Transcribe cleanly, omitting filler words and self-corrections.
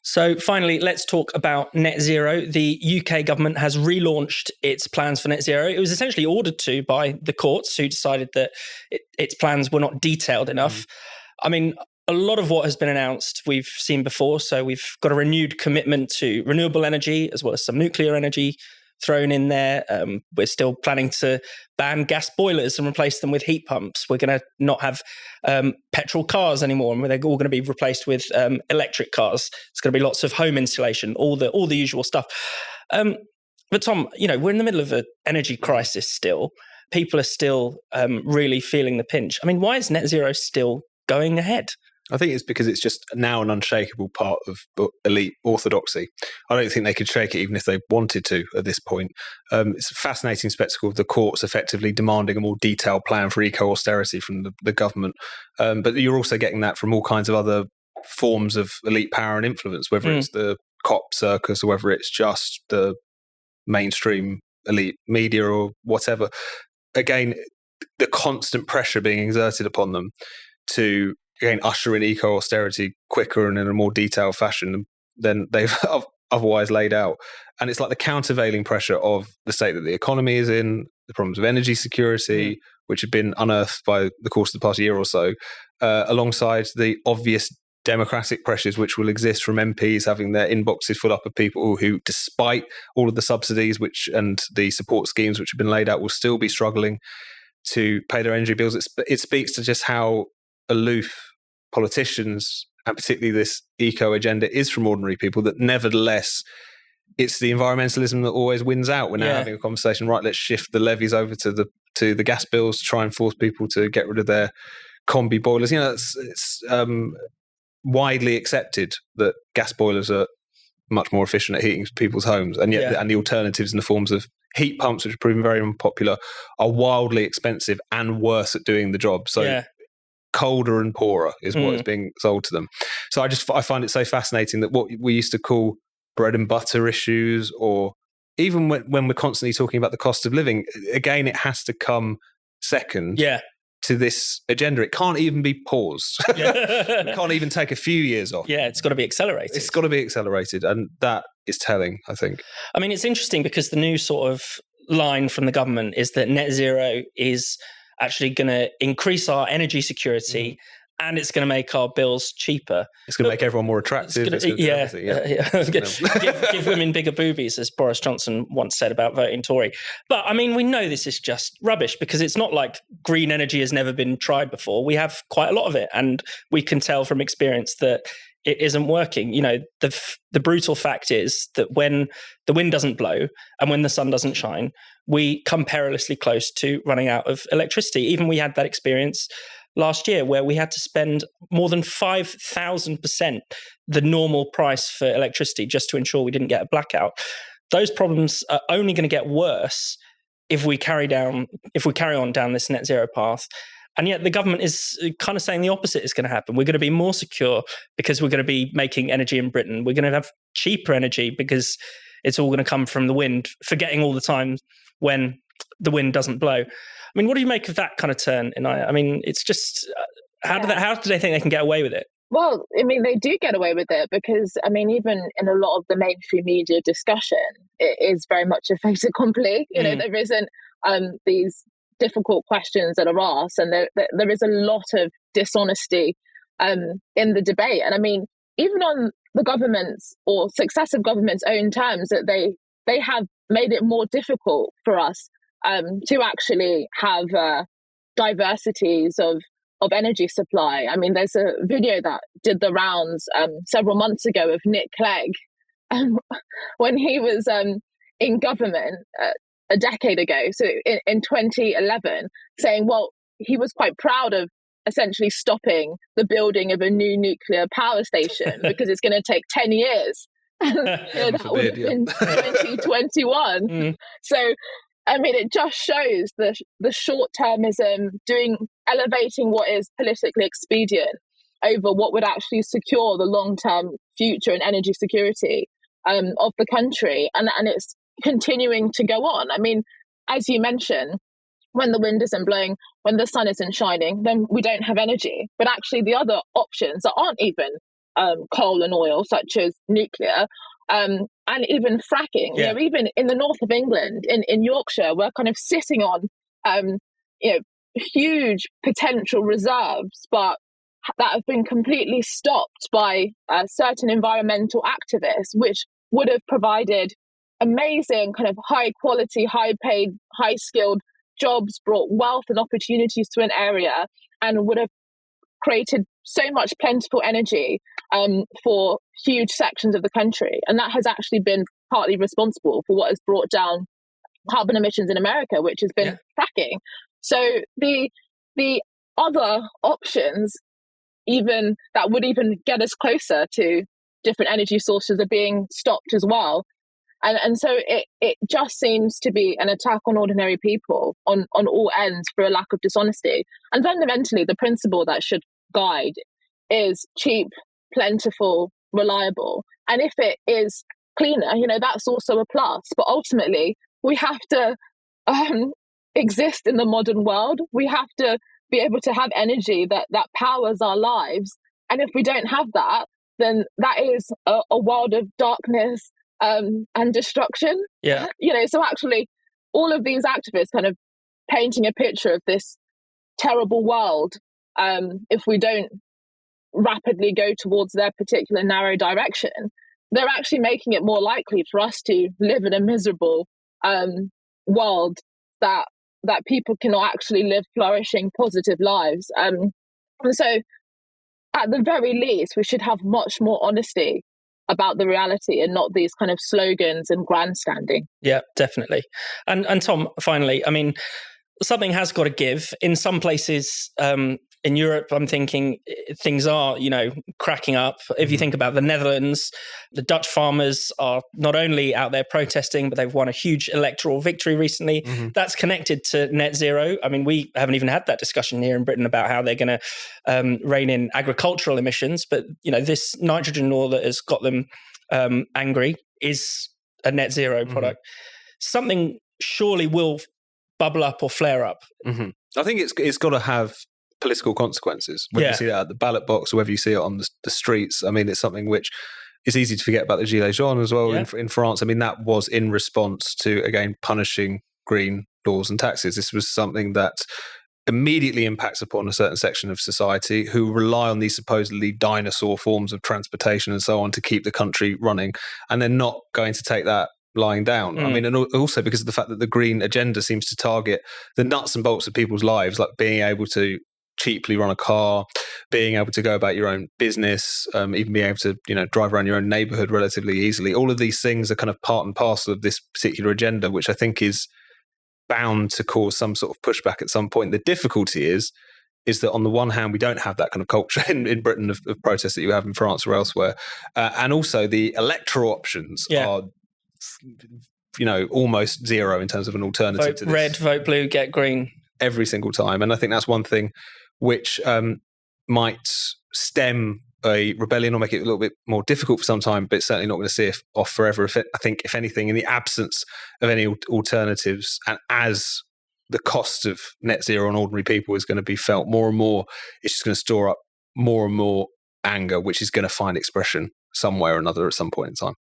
So finally, let's talk about net zero. The UK government has relaunched its plans for net zero. It was essentially ordered to by the courts, who decided that its plans were not detailed enough. I mean, a lot of what has been announced we've seen before. So we've got a renewed commitment to renewable energy as well as some nuclear energy thrown in there. We're still planning to ban gas boilers and replace them with heat pumps. We're going to not have petrol cars anymore, and they're all going to be replaced with electric cars. It's going to be lots of home insulation, all the usual stuff. But Tom, we're in the middle of an energy crisis still. People are still really feeling the pinch. I mean, why is net zero still going ahead? I think it's because it's just now an unshakable part of elite orthodoxy. I don't think they could shake it even if they wanted to at this point. It's a fascinating spectacle of the courts effectively demanding a more detailed plan for eco-austerity from the government. But you're also getting that from all kinds of other forms of elite power and influence, whether it's the cop circus or whether it's just the mainstream elite media or whatever. Again, the constant pressure being exerted upon them to usher in eco-austerity quicker and in a more detailed fashion than they've otherwise laid out. And it's like the countervailing pressure of the state that the economy is in, the problems of energy security, which have been unearthed by the course of the past year or so, alongside the obvious democratic pressures which will exist from MPs having their inboxes full up of people who, despite all of the subsidies and the support schemes which have been laid out, will still be struggling to pay their energy bills. It speaks to just how aloof politicians, and particularly this eco agenda, is from ordinary people, that nevertheless it's the environmentalism that always wins out. We're now having a conversation, right, let's shift the levies over to the gas bills to try and force people to get rid of their combi boilers. It's widely accepted that gas boilers are much more efficient at heating people's homes, and yet and the alternatives in the forms of heat pumps, which have proven very unpopular, are wildly expensive and worse at doing the job. So colder and poorer is what is being sold to them. So I find it so fascinating that what we used to call bread and butter issues, or even when we're constantly talking about the cost of living, again, it has to come second to this agenda. It can't even be paused. It can't even take a few years off. Yeah, it's got to be accelerated. It's got to be accelerated, and that is telling, I think. I mean, it's interesting because the new sort of line from the government is that net zero is actually going to increase our energy security and it's going to make our bills cheaper. It's going to make everyone more attractive. Give women bigger boobies, as Boris Johnson once said about voting Tory. But I mean, we know this is just rubbish because it's not like green energy has never been tried before. We have quite a lot of it, and we can tell from experience that it isn't working. The brutal fact is that when the wind doesn't blow and when the sun doesn't shine, we come perilously close to running out of electricity. Even we had that experience last year where we had to spend more than 5,000% the normal price for electricity just to ensure we didn't get a blackout. Those problems are only going to get worse if we carry on down this net zero path. And yet the government is kind of saying the opposite is going to happen. We're going to be more secure because we're going to be making energy in Britain. We're going to have cheaper energy because it's all going to come from the wind, forgetting all the time when the wind doesn't blow. I mean, what do you make of that kind of turn, Inaya? I mean, it's just, how do they think they can get away with it? Well, I mean, they do get away with it because, I mean, even in a lot of the mainstream media discussion, it is very much a fait accompli. There isn't these difficult questions that are asked, and there is a lot of dishonesty in the debate. And I mean, even on the government's or successive government's own terms, that they have made it more difficult for us to actually have diversities of energy supply. I mean, there's a video that did the rounds several months ago of Nick Clegg when he was in government a decade ago, so in 2011, saying, well, he was quite proud of essentially stopping the building of a new nuclear power station because it's going to take 10 years. That would have been 2021. So, I mean, it just shows the short-termism, elevating what is politically expedient over what would actually secure the long-term future and energy security of the country. And it's continuing to go on. I mean, as you mentioned, when the wind isn't blowing, when the sun isn't shining, then we don't have energy. But actually the other options that aren't even coal and oil, such as nuclear, and even fracking. Yeah. You know, even in the north of England, in Yorkshire, we're kind of sitting on huge potential reserves, but that have been completely stopped by certain environmental activists, which would have provided amazing kind of high quality, high paid, high skilled jobs, brought wealth and opportunities to an area, and would have created so much plentiful energy for huge sections of the country. And that has actually been partly responsible for what has brought down carbon emissions in America, which has been fracking. So the other options, even that would even get us closer to different energy sources, are being stopped as well. And so it just seems to be an attack on ordinary people on all ends for a lack of dishonesty. And fundamentally, the principle that should guide is cheap, plentiful, reliable. And if it is cleaner, that's also a plus. But ultimately, we have to exist in the modern world. We have to be able to have energy that powers our lives. And if we don't have that, then that is a world of darkness and destruction. Yeah. So actually, all of these activists kind of painting a picture of this terrible world, if we don't rapidly go towards their particular narrow direction, they're actually making it more likely for us to live in a miserable world that people cannot actually live flourishing, positive lives. And so, at the very least, we should have much more honesty about the reality and not these kind of slogans and grandstanding. Yeah, definitely. And Tom, finally, I mean, something has got to give. In some places in Europe, I'm thinking things are, cracking up. If you think about the Netherlands, the Dutch farmers are not only out there protesting, but they've won a huge electoral victory recently. Mm-hmm. That's connected to net zero. I mean, we haven't even had that discussion here in Britain about how they're going to rein in agricultural emissions. But, this nitrogen law that has got them angry is a net zero product. Something surely will bubble up or flare up. Mm-hmm. I think it's got to have political consequences, whether you see that at the ballot box or whether you see it on the streets. I mean, it's something which is easy to forget about the Gilets jaunes as well in France. I mean, that was in response to, again, punishing green laws and taxes. This was something that immediately impacts upon a certain section of society who rely on these supposedly dinosaur forms of transportation and so on to keep the country running. And they're not going to take that lying down. I mean, and also because of the fact that the green agenda seems to target the nuts and bolts of people's lives, like being able to cheaply run a car, being able to go about your own business, even being able to, drive around your own neighborhood relatively easily. All of these things are kind of part and parcel of this particular agenda, which I think is bound to cause some sort of pushback at some point. The difficulty is that on the one hand, we don't have that kind of culture in Britain of protest that you have in France or elsewhere. And also the electoral options are almost zero in terms of an alternative to this. Vote red, vote blue, get green. Every single time. And I think that's one thing which might stem a rebellion or make it a little bit more difficult for some time, but it's certainly not going to see it off forever. I think, if anything, in the absence of any alternatives, and as the cost of net zero on ordinary people is going to be felt more and more, it's just going to store up more and more anger, which is going to find expression somewhere or another at some point in time.